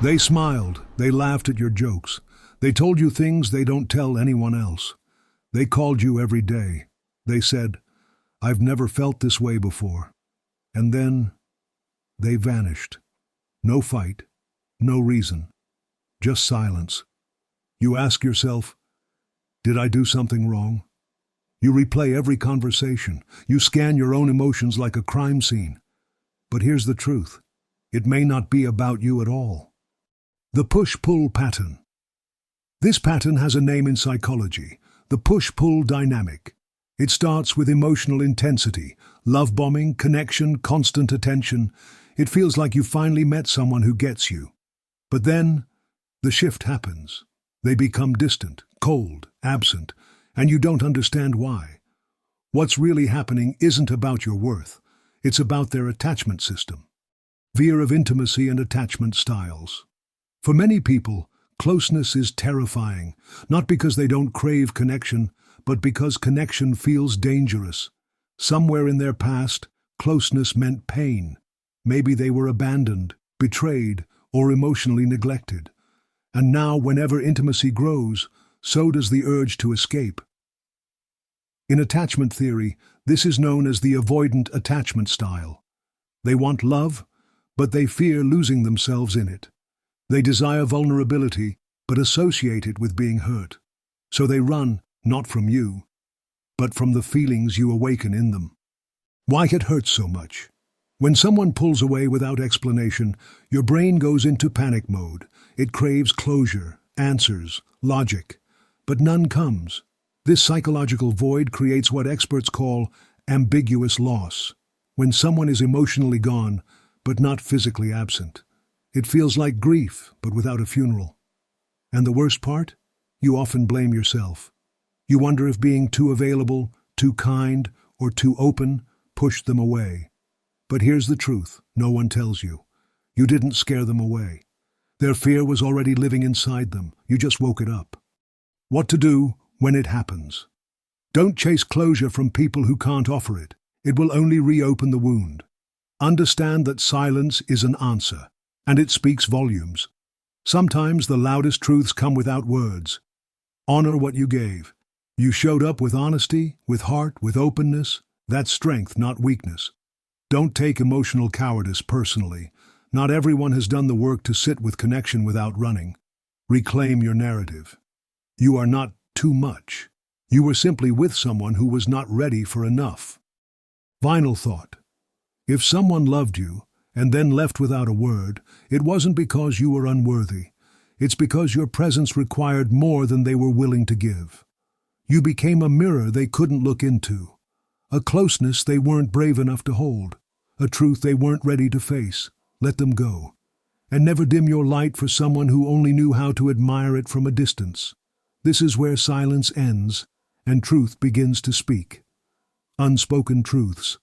They smiled, they laughed at your jokes, they told you things they don't tell anyone else. They called you every day. They said, "I've never felt this way before." And then they vanished. No fight, no reason, just silence. You ask yourself, did I do something wrong? You replay every conversation. You scan your own emotions like a crime scene. But here's the truth. It may not be about you at all. The push-pull pattern. This pattern has a name in psychology, the push-pull dynamic. It starts with emotional intensity, love bombing, connection, constant attention. It feels like you finally met someone who gets you. But then, the shift happens. They become distant, cold, absent, and you don't understand why. What's really happening isn't about your worth. It's about their attachment system. Veer of intimacy and attachment styles. For many people, closeness is terrifying, not because they don't crave connection, but because connection feels dangerous. Somewhere in their past, closeness meant pain. Maybe they were abandoned, betrayed, or emotionally neglected. And now, whenever intimacy grows, so does the urge to escape. In attachment theory, this is known as the avoidant attachment style. They want love, but they fear losing themselves in it. They desire vulnerability, but associate it with being hurt. So they run, not from you, but from the feelings you awaken in them. Why it hurts so much? When someone pulls away without explanation, your brain goes into panic mode. It craves closure, answers, logic, but none comes. This psychological void creates what experts call ambiguous loss. When someone is emotionally gone, but not physically absent. It feels like grief, but without a funeral. And the worst part? You often blame yourself. You wonder if being too available, too kind, or too open pushed them away. But here's the truth, no one tells you. You didn't scare them away. Their fear was already living inside them, you just woke it up. What to do when it happens? Don't chase closure from people who can't offer it. It will only reopen the wound. Understand that silence is an answer, and it speaks volumes. Sometimes the loudest truths come without words. Honor what you gave. You showed up with honesty, with heart, with openness. That's strength, not weakness. Don't take emotional cowardice personally. Not everyone has done the work to sit with connection without running. Reclaim your narrative. You are not too much. You were simply with someone who was not ready for enough. Final thought. If someone loved you and then left without a word, it wasn't because you were unworthy. It's because your presence required more than they were willing to give. You became a mirror they couldn't look into, a closeness they weren't brave enough to hold, a truth they weren't ready to face. Let them go. And never dim your light for someone who only knew how to admire it from a distance. This is where silence ends and truth begins to speak. Unspoken truths.